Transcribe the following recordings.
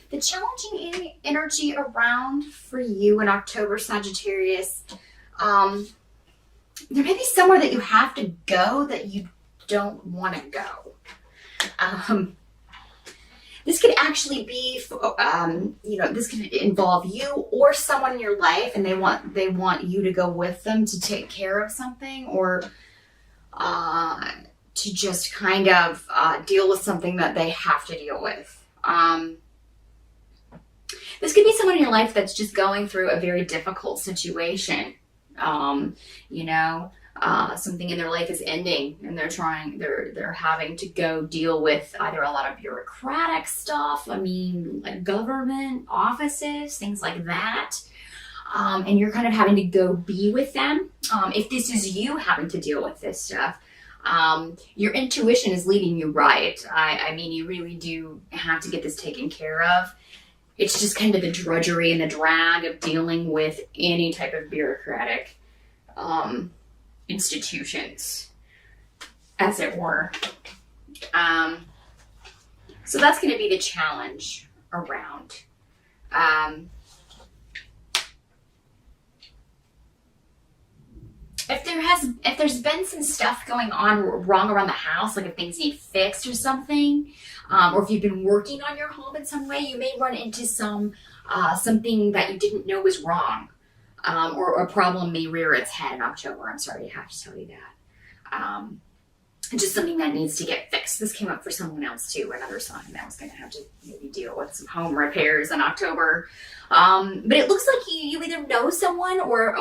The challenging energy around for you in October, Sagittarius, there may be somewhere that you have to go that you don't want to go. This could actually be, this could involve you or someone in your life, and they want you to go with them to take care of something, or to just kind of deal with something that they have to deal with. This could be someone in your life that's just going through a very difficult situation. Something in their life is ending, and they're having to go deal with either a lot of bureaucratic stuff, like government offices, things like that. And you're kind of having to go be with them. If this is you having to deal with this stuff, your intuition is leading you right. I mean, you really do have to get this taken care of. It's just kind of the drudgery and the drag of dealing with any type of bureaucratic institutions, as it were. So that's going to be the challenge around. If there's been some stuff going on wrong around the house, like if things need fixed or something, or if you've been working on your home in some way, you may run into something that you didn't know was wrong, or a problem may rear its head in October. I'm sorry to have to tell you that. Just something that needs to get fixed. This came up for someone else too, another sign that was going to have to maybe deal with some home repairs in October. But it looks like you either know someone or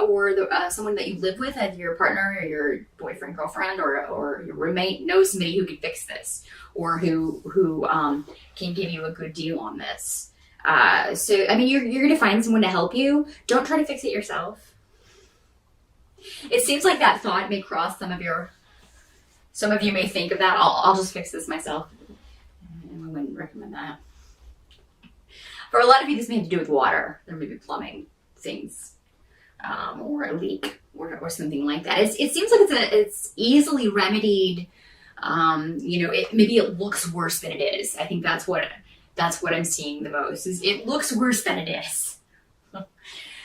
someone that you live with, either your partner or your boyfriend, girlfriend, or your roommate knows somebody who can fix this, or who can give you a good deal on this. So, I mean, you're going to find someone to help you. Don't try to fix it yourself. It seems like that thought may cross some of you may think of that. I'll just fix this myself. And I wouldn't recommend that. For a lot of you, this may have to do with water. There may be plumbing things, or a leak, or something like that. It seems like it's easily remedied. Maybe it looks worse than it is. I think that's what I'm seeing the most. Is it looks worse than it is.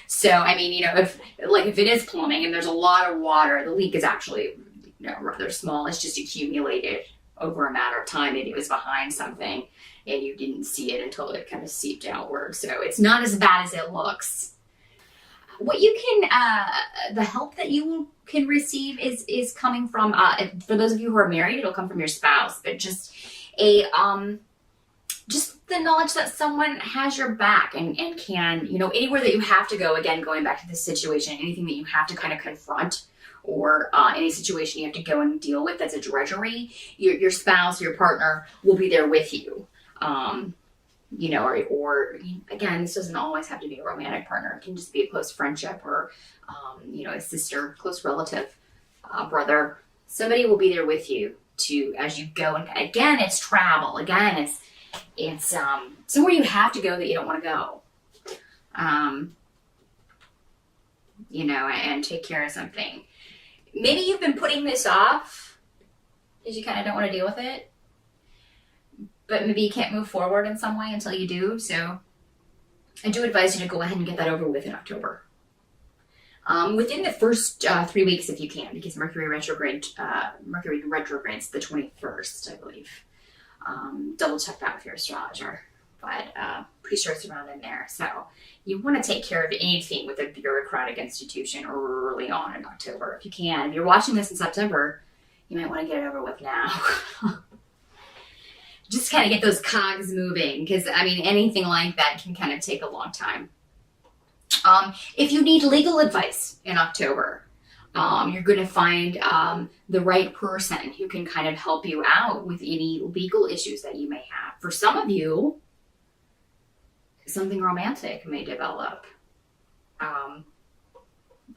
So I mean, if it is plumbing and there's a lot of water, the leak is actually rather small. It's just accumulated over a matter of time. Maybe it was behind something and you didn't see it until it kind of seeped outward. So it's not as bad as it looks. What you can, the help that you can receive is coming from, for those of you who are married, it'll come from your spouse, but just just the knowledge that someone has your back and can, anywhere that you have to go, again, going back to this situation, anything that you have to kind of confront, or any situation you have to go and deal with that's a drudgery, your spouse, your partner will be there with you. Or again, this doesn't always have to be a romantic partner. It can just be a close friendship, or, a sister, close relative, brother. Somebody will be there with you as you go. And again, it's travel. Again, it's somewhere you have to go that you don't want to go. And take care of something. Maybe you've been putting this off because you kind of don't want to deal with it, but maybe you can't move forward in some way until you do. So I do advise you to go ahead and get that over with in October. Within the first 3 weeks, if you can, because Mercury retrogrades the 21st, I believe. Double check that with your astrologer, but pretty sure it's around in there. So you want to take care of anything with a bureaucratic institution early on in October, if you can. If you're watching this in September, you might want to get it over with now. Just kind of get those cogs moving, because anything like that can kind of take a long time. If you need legal advice in October, you're going to find the right person who can kind of help you out with any legal issues that you may have. For some of you, something romantic may develop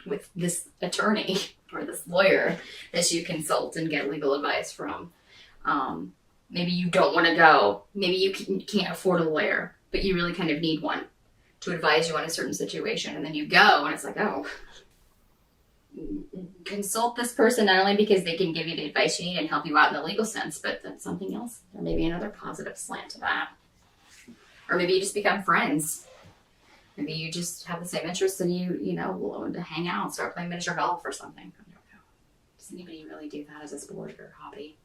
with this attorney or this lawyer that you consult and get legal advice from. Maybe you don't want to go. Maybe you can't afford a lawyer, but you really kind of need one to advise you on a certain situation. And then you go and it's like, oh, consult this person, not only because they can give you the advice you need and help you out in the legal sense, but that's something else. There may be another positive slant to that. Or maybe you just become friends. Maybe you just have the same interests and you know, want to hang out, start playing miniature golf or something. I don't know. Does anybody really do that as a sport or hobby?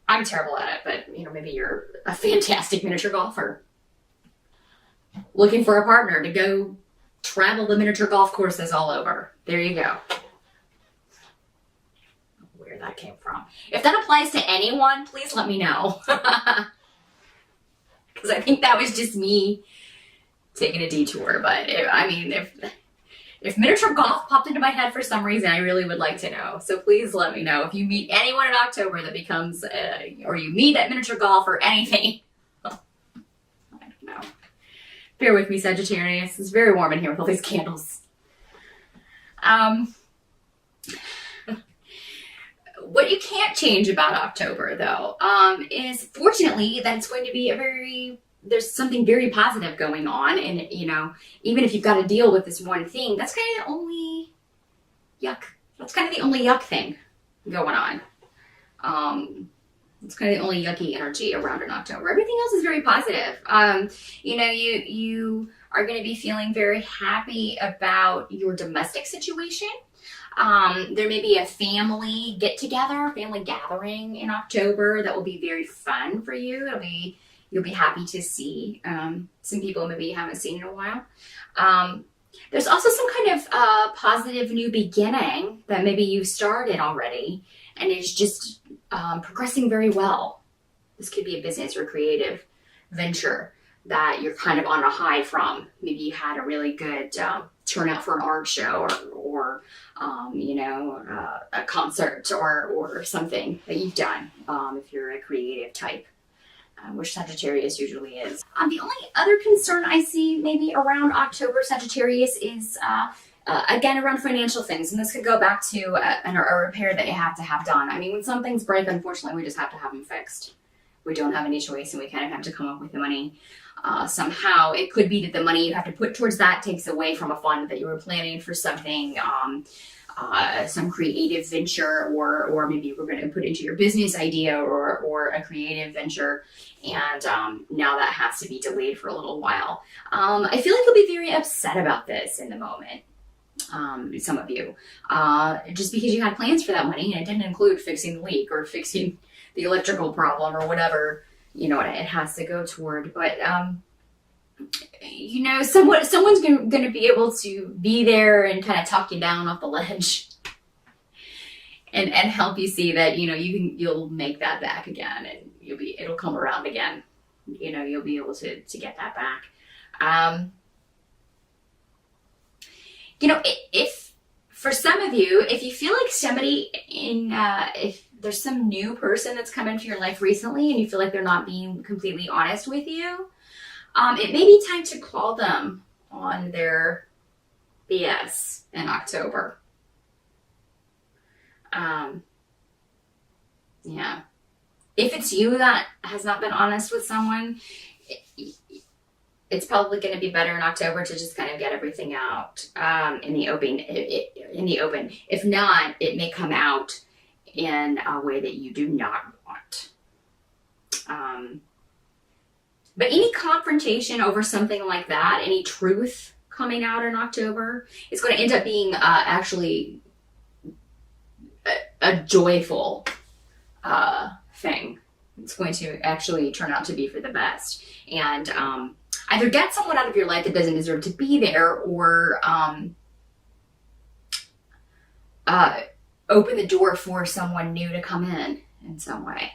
I'm terrible at it, but you know, maybe you're a fantastic miniature golfer. Looking for a partner to go travel the miniature golf courses all over. There you go. Where that came from. If that applies to anyone, please let me know. Because I think that was just me taking a detour. But if miniature golf popped into my head for some reason, I really would like to know. So please let me know if you meet anyone in October that becomes, or you meet at miniature golf or anything. I don't know. Bear with me, Sagittarius. It's very warm in here with all these candles. What you can't change about October, though, is fortunately that it's going to be there's something very positive going on. And, you know, even if you've got to deal with this one thing, that's kind of the only yuck. That's kind of the only yuck thing going on. It's kind of the only yucky energy around in October. Everything else is very positive. You know, you are going to be feeling very happy about your domestic situation. There may be a family get-together, family gathering in October that will be very fun for you. You'll be happy to see some people maybe you haven't seen in a while. There's also some kind of positive new beginning that maybe you've started already and is just progressing very well. This could be a business or creative venture that you're kind of on a high from. Maybe you had a really good turnout for an art show or you know, a concert or something that you've done if you're a creative type. Which Sagittarius usually is. The only other concern I see maybe around October, Sagittarius, is again around financial things. And this could go back to a repair that you have to have done. I mean, when some things break, unfortunately, we just have to have them fixed. We don't have any choice and we kind of have to come up with the money somehow. It could be that the money you have to put towards that takes away from a fund that you were planning for something, some creative venture, or maybe you were going to put into your business idea or a creative venture, and now that has to be delayed for a little while. I feel like you'll be very upset about this in the moment, some of you, just because you had plans for that money and it didn't include fixing the leak or fixing the electrical problem or whatever, you know, it has to go toward. But you know, someone's going to be able to be there and kind of talk you down off the ledge and help you see that, you know, you'll make that back again, and it'll come around again. You know, you'll be able to get that back. You know, if for some of you, if you feel like somebody if there's some new person that's come into your life recently and you feel like they're not being completely honest with you, it may be time to call them on their BS in October. Yeah. If it's you that has not been honest with someone, it's probably going to be better in October to just kind of get everything out in the open. If not, it may come out in a way that you do not want. But any confrontation over something like that, any truth coming out in October, is going to end up being actually a joyful thing. It's going to actually turn out to be for the best. And either get someone out of your life that doesn't deserve to be there, or open the door for someone new to come in some way.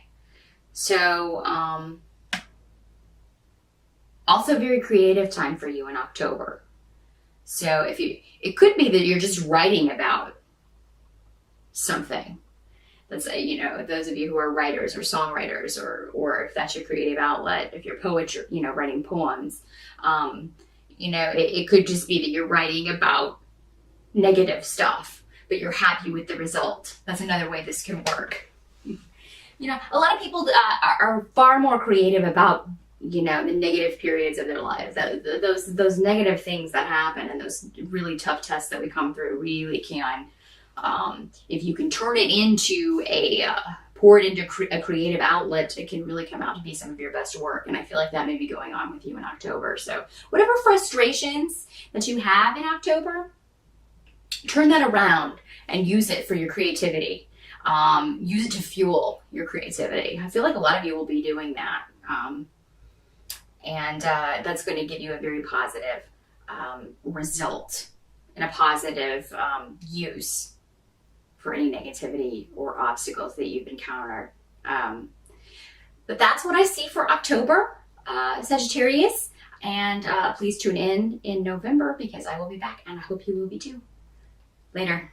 So, also very creative time for you in October. So it could be that you're just writing about something. Let's say, you know, those of you who are writers or songwriters, or if that's your creative outlet, if you're poetry, you know, writing poems, you know, it could just be that you're writing about negative stuff, but you're happy with the result. That's another way this can work. You know, a lot of people are far more creative about, you know, the negative periods of their lives. Those negative things that happen and those really tough tests that we come through really can, if you can turn it into a pour it into a creative outlet, it can really come out to be some of your best work. And I feel like that may be going on with you in October. So whatever frustrations that you have in October, turn that around and use it for your creativity. Use it to fuel your creativity. I feel like a lot of you will be doing that. And that's going to give you a very positive result and a positive use for any negativity or obstacles that you've encountered. But that's what I see for October, Sagittarius. And please tune in November, because I will be back, and I hope you will be too. Later.